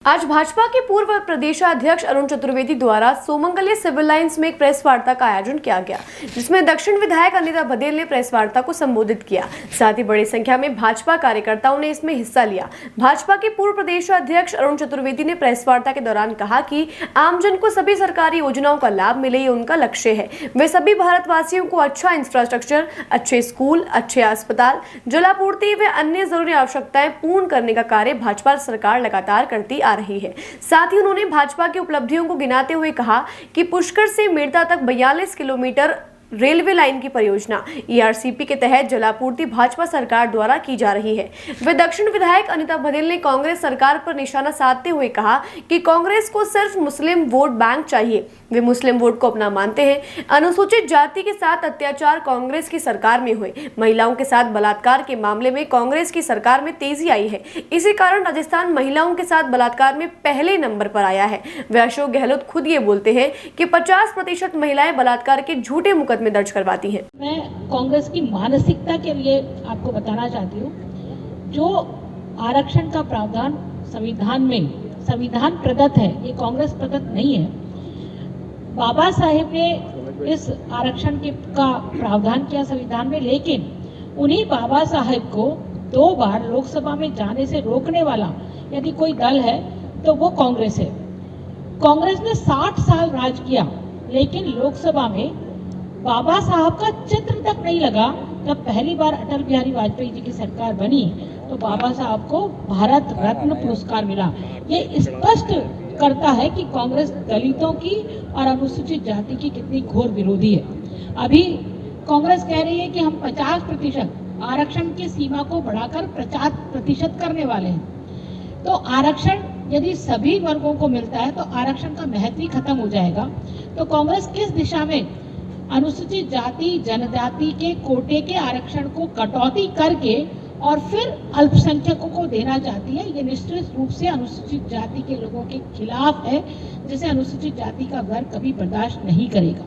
आज भाजपा के पूर्व प्रदेशाध्यक्ष अरुण चतुर्वेदी द्वारा सोमंगलीय सिविल लाइंस में एक प्रेस वार्ता का आयोजन किया गया, जिसमें दक्षिण विधायक अनिता बघेल ने प्रेस वार्ता को संबोधित किया। साथ ही बड़ी संख्या में भाजपा कार्यकर्ताओं ने इसमें हिस्सा लिया। भाजपा के पूर्व प्रदेशाध्यक्ष अरुण चतुर्वेदी ने प्रेस वार्ता के दौरान कहा कि आमजन को सभी सरकारी योजनाओं का लाभ मिले, ये उनका लक्ष्य है। वे सभी भारतवासियों को अच्छा इंफ्रास्ट्रक्चर, अच्छे स्कूल, अच्छे अस्पताल, जलापूर्ति व अन्य जरूरी आवश्यकताएं पूर्ण करने का कार्य भाजपा सरकार लगातार करती आ रही है। साथ ही उन्होंने भाजपा की उपलब्धियों को गिनाते हुए कहा कि पुष्कर से मेड़ता तक 42 किलोमीटर रेलवे लाइन की परियोजना ईआरसीपी के तहत जलापूर्ति भाजपा सरकार द्वारा की जा रही है। वे दक्षिण विधायक अनिता बघेल ने कांग्रेस सरकार पर निशाना साधते हुए कहा कि कांग्रेस को सिर्फ मुस्लिम वोट बैंक चाहिए। वे मुस्लिम वोट को अपना मानते हैं। अनुसूचित जाति के साथ अत्याचार कांग्रेस की सरकार में हुए। महिलाओं के साथ बलात्कार के मामले में कांग्रेस की सरकार में तेजी आई है। इसी कारण राजस्थान महिलाओं के साथ बलात्कार में पहले नंबर पर आया है। वे अशोक गहलोत खुद ये बोलते हैं कि 50% महिलाएं बलात्कार के झूठे मुकदमे दर्ज करवाती हैं। मैं कांग्रेस की मानसिकता के लिए आपको बताना चाहती हूँ, जो आरक्षण का प्रावधान संविधान में संविधान प्रदत्त है, ये कांग्रेस प्रदत्त नहीं है। बाबा साहेब ने इस आरक्षण का प्रावधान किया संविधान में, लेकिन उन्हीं बाबा साहेब को 2 बार लोकसभा में जाने से रोकने वाला यदि कोई दल है तो वो कांग्रेस है। कांग्रेस ने 60 साल राज किया, लेकिन लोकसभा में बाबा साहब का चित्र तक नहीं लगा। जब पहली बार अटल बिहारी वाजपेयी जी की सरकार बनी तो बाबा साहब को भारत रत्न पुरस्कार मिला। ये स्पष्ट करता है कि कांग्रेस दलितों की और अनुसूचित जाति की कितनी घोर विरोधी है। अभी कांग्रेस कह रही है कि हम 50% आरक्षण की सीमा को बढ़ाकर 50% करने वाले हैं। तो आरक्षण यदि सभी वर्गों को मिलता है तो आरक्षण का महत्व ही खत्म हो जाएगा। तो कांग्रेस किस दिशा में अनुसूचित जाति जनजाति के कोटे के आरक्षण को कटौती करके और फिर अल्पसंख्यकों को देना चाहती है, ये निश्चित रूप से अनुसूचित जाति के लोगों के खिलाफ है, जिसे अनुसूचित जाति का वर्ग कभी बर्दाश्त नहीं करेगा।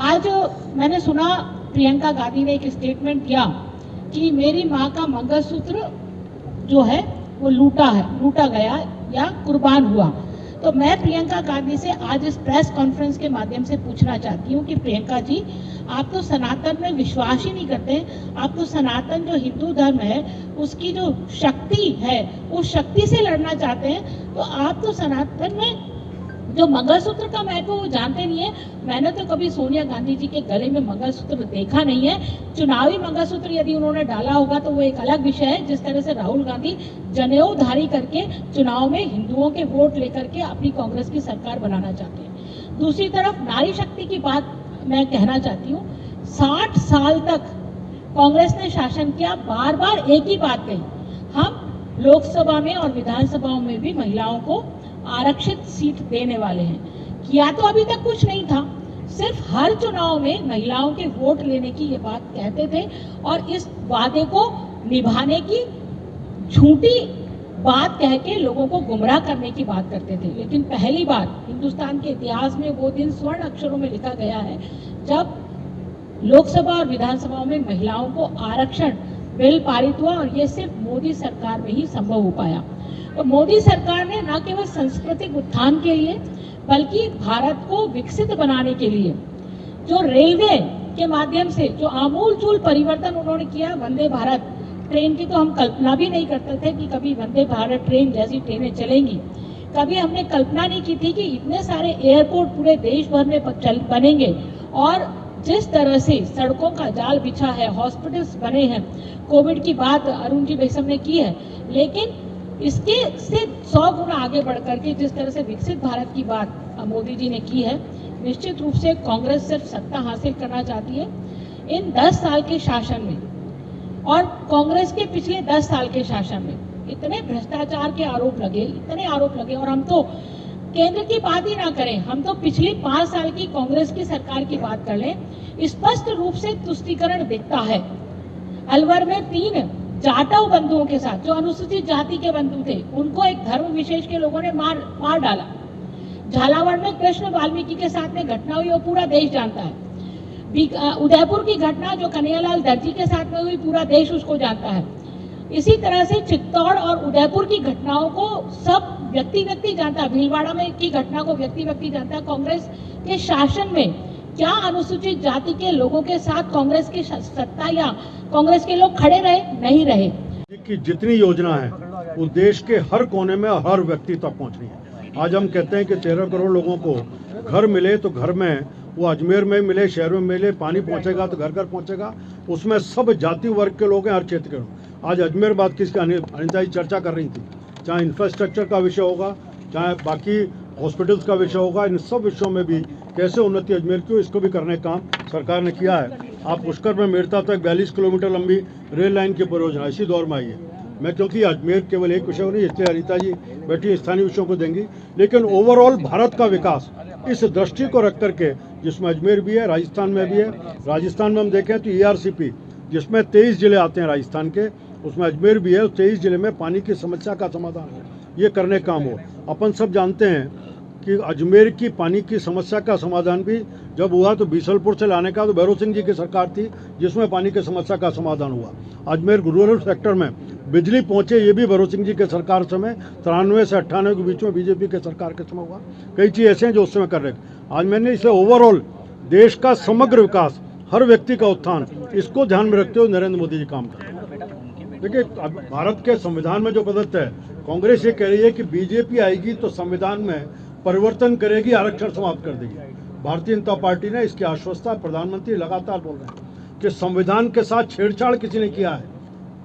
आज मैंने सुना प्रियंका गांधी ने एक स्टेटमेंट किया कि मेरी माँ का मंगलसूत्र जो है वो लूटा गया या कुर्बान हुआ। तो मैं प्रियंका गांधी से आज इस प्रेस कॉन्फ्रेंस के माध्यम से पूछना चाहती हूँ कि प्रियंका जी, आप तो सनातन में विश्वास ही नहीं करते। आप तो सनातन जो हिंदू धर्म है उसकी जो शक्ति है उस शक्ति से लड़ना चाहते हैं। तो आप तो सनातन में जो मंगलसूत्र का महत्व वो जानते नहीं है। मैंने तो कभी सोनिया गांधी जी के गले में मंगलसूत्र देखा नहीं है। चुनावी मंगलसूत्र यदि उन्होंने डाला होगा तो वो एक अलग विषय है। जिस तरह से राहुल गांधी जनेऊधारी करके चुनाव में हिंदुओं के वोट लेकर के अपनी कांग्रेस की सरकार बनाना चाहते हैं। दूसरी तरफ नारी शक्ति की बात मैं कहना चाहती हूँ। 60 साल तक कांग्रेस ने शासन किया, बार बार एक ही बात कही, हम लोकसभा में और विधानसभाओं में भी महिलाओं को आरक्षित सीट देने वाले हैं। किया तो अभी तक कुछ नहीं था, सिर्फ हर चुनाव में महिलाओं के वोट लेने की ये बात कहते थे और इस वादे को निभाने की झूठी बात कह के लोगों को गुमराह करने की बात करते थे। लेकिन पहली बार हिंदुस्तान के इतिहास में वो दिन स्वर्ण अक्षरों में लिखा गया है जब लोकसभा और विधानसभाओं में महिलाओं को आरक्षण बिल पारित हुआ, और ये सिर्फ मोदी सरकार में ही संभव हो पाया। तो मोदी सरकार ने न केवल सांस्कृतिक उत्थान के लिए बल्कि भारत को विकसित बनाने के लिए जो रेलवे के माध्यम से जो आमूलचूल परिवर्तन उन्होंने किया, वंदे भारत ट्रेन की तो हम कल्पना भी नहीं करते थे कि कभी वंदे भारत ट्रेन जैसी ट्रेनें चलेंगी। कभी हमने कल्पना नहीं की थी कि इतने सारे एयरपोर्ट पूरे देश भर में बनेंगे, और जिस तरह से सड़कों का जाल बिछा है, हॉस्पिटल्स बने हैं। कोविड की बात अरुण जी बेसम ने की है, लेकिन इसके से 100 गुना आगे बढ़ करके जिस तरह से विकसित भारत की बात मोदी जी ने की है, निश्चित रूप से कांग्रेस सिर्फ सत्ता हासिल करना चाहती है। इन 10 साल के शासन में और कांग्रेस के पिछले 10 साल के शासन में इतने भ्रष्टाचार के आरोप लगे, और हम तो केंद्र की बात ही ना करें, हम तो पिछली 5 साल की कांग्रेस की सरकार की बात कर लें, स्पष्ट रूप से तुष्टीकरण दिखता है। अलवर में 3 जाटव बंधुओं के साथ, जो अनुसूचित जाति के बंधु थे, उनको एक धर्म विशेष के लोगों ने मार डाला। झालावाड़ में कृष्ण वाल्मीकि के साथ में घटना हुई, वो पूरा देश जानता है। उदयपुर की घटना जो कन्हैयालाल दर्जी के साथ में हुई, पूरा देश उसको जानता है। इसी तरह से चित्तौड़ और उदयपुर की घटनाओं को सब व्यक्ति व्यक्ति जानता है, भीलवाड़ा में की घटना को व्यक्ति व्यक्ति जानता है। कांग्रेस के शासन में क्या अनुसूचित जाति के लोगों के साथ कांग्रेस की सत्ता या कांग्रेस के लोग खड़े रहे? नहीं रहे। कि जितनी योजना है वो देश के हर कोने में हर व्यक्ति तक पहुंचनी है। आज हम कहते हैं कि 13 करोड़ लोगों को घर मिले, तो घर में वो अजमेर में मिले, शहर में मिले, पानी पहुंचेगा तो घर घर पहुंचेगा। उसमें सब जाति वर्ग के लोग हैं, हर क्षेत्र के लोग। आज अजमेर बात किसकी अनिता जी चर्चा कर रही थी, चाहे इंफ्रास्ट्रक्चर का विषय होगा, चाहे बाकी हॉस्पिटल्स का विषय होगा, इन सब विषयों में भी कैसे उन्नति अजमेर की हो, इसको भी करने का काम सरकार ने किया है। आप पुष्कर में मेरता तक 42 किलोमीटर लंबी रेल लाइन की परियोजना इसी दौर में आई है। मैं क्योंकि अजमेर केवल एक विषय नहीं, इसलिए अनिता जी बैठी स्थानीय विषयों को देंगी, लेकिन ओवरऑल भारत का विकास इस दृष्टि को रख करके, जिसमें अजमेर भी है, राजस्थान में भी है। राजस्थान में हम देखें तो ERCP जिसमें 23 जिले आते हैं राजस्थान के, उसमें अजमेर भी है। 23 जिले में पानी की समस्या का समाधान हो, ये करने काम हो। अपन सब जानते हैं कि अजमेर की पानी की समस्या का समाधान भी जब हुआ तो बीसलपुर से लाने का तो भैरव सिंह जी की सरकार थी, जिसमें पानी की समस्या का समाधान हुआ। अजमेर रूरल सेक्टर में बिजली पहुंचे, ये भी भैरव सिंह जी के सरकार समय 93 से 98 के बीच में बीजेपी के सरकार के समय हुआ। कई चीज़ ऐसे हैं जो उस समय कर रहे थे। आज मैंने इसे ओवरऑल देश का समग्र विकास, हर व्यक्ति का उत्थान, इसको ध्यान में रखते हुए नरेंद्र मोदी जी काम कर रहे हैं। देखिए, भारत के संविधान में जो प्रदत्त है, कांग्रेस ये कह रही है कि बीजेपी आएगी तो संविधान में परिवर्तन करेगी, आरक्षण समाप्त कर देगी। भारतीय जनता पार्टी ने इसकी आश्वस्ता, प्रधानमंत्री लगातार बोल रहे हैं कि संविधान के साथ छेड़छाड़ किसी ने किया है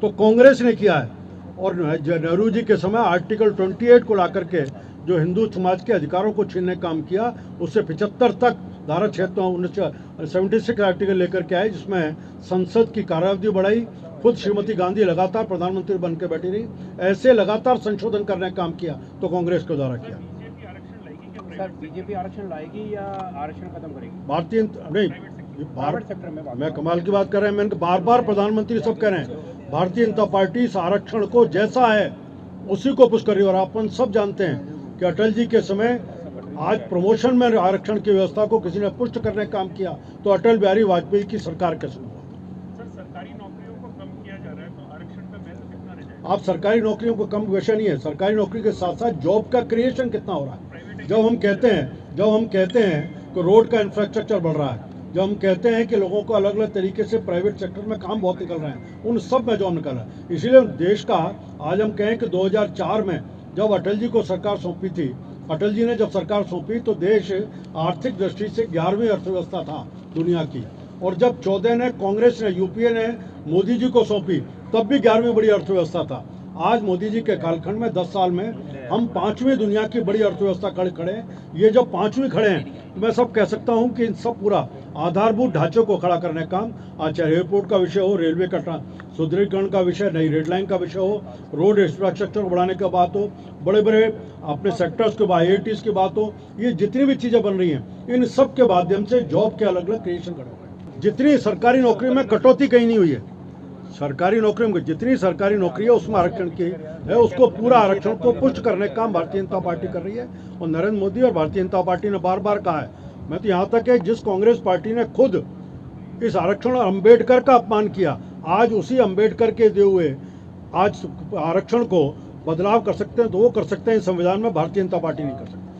तो कांग्रेस ने किया है। और नेहरू जी के समय आर्टिकल 28 को ला करके जो हिंदू समाज के अधिकारों को छीनने का काम किया, उससे 75 तक धारा 76 आर्टिकल लेकर के आए, जिसमें संसद की कार्यावधि बढ़ाई। खुद श्रीमती गांधी लगातार प्रधानमंत्री बन के बैठी रही। ऐसे लगातार संशोधन करने का काम किया तो कांग्रेस के द्वारा किया। सर, बीजेपी आरक्षण लाएगी या आरक्षण खत्म करेगी? भारतीय नहीं, प्राइवेट सेक्टर में मैं कमाल की बात कर रहे हैं। मैंने बार बार प्रधानमंत्री सब कह रहे हैं, भारतीय जनता पार्टी इस आरक्षण को जैसा है उसी को पुश कर रही है। और अपन सब जानते हैं कि अटल जी के समय आज प्रमोशन में आरक्षण की व्यवस्था को किसी ने पुष्ट करने का काम किया तो अटल बिहारी वाजपेयी की सरकार के समय हुआ। सरकारी नौकरियों को कम किया जा रहा है तो आरक्षण का महत्व कितना रह जाएगा? आप सरकारी नौकरियों को कम विषय नहीं है, सरकारी नौकरी के साथ साथ जॉब का क्रिएशन कितना हो रहा है। जब हम कहते हैं कि रोड का इंफ्रास्ट्रक्चर बढ़ रहा है, जब हम कहते हैं कि लोगों को अलग अलग तरीके से प्राइवेट सेक्टर में काम बहुत निकल रहे हैं, उन सब में जॉब निकल रहा है। इसीलिए देश का आज हम कहें कि 2004 में जब अटल जी को सरकार सौंपी थी, अटल जी ने जब सरकार सौंपी तो देश आर्थिक दृष्टि से 11वीं अर्थव्यवस्था था दुनिया की। और जब 14 ने कांग्रेस ने, यूपीए ने मोदी जी को सौंपी, तब भी 11वीं बड़ी अर्थव्यवस्था था। आज मोदी जी के कालखंड में 10 साल में हम 5वीं दुनिया की बड़ी अर्थव्यवस्था खड़े हैं। ये जब 5वीं खड़े हैं तो मैं सब कह सकता हूं कि इन सब पूरा आधारभूत ढांचे को खड़ा करने का काम, आज चाहे एयरपोर्ट का विषय हो, रेलवे का सुदृढ़ीकरण का विषय, नई रेड लाइन का विषय हो, रोड इंफ्रास्ट्रक्चर बढ़ाने की बात हो, बड़े बड़े अपने सेक्टर्स के बाद IITs की बात हो, ये जितनी भी चीज़ें बन रही हैं, इन सब के माध्यम से जॉब के अलग अलग क्रिएशन खड़े हुए हैं। जितनी सरकारी नौकरी में कटौती कहीं नहीं हुई है। सरकारी नौकरी में जितनी सरकारी नौकरी है उसमें आरक्षण की है, उसको पूरा आरक्षण को पुष्ट करने का काम भारतीय जनता पार्टी कर रही है। और नरेंद्र मोदी और भारतीय जनता पार्टी ने बार बार कहा है, मैं तो यहाँ तक है जिस कांग्रेस पार्टी ने खुद इस आरक्षण और अम्बेडकर का अपमान किया, आज उसी अम्बेडकर के दिए हुए आज आरक्षण को बदलाव कर सकते हैं तो वो कर सकते हैं, संविधान में भारतीय जनता पार्टी नहीं कर सकती।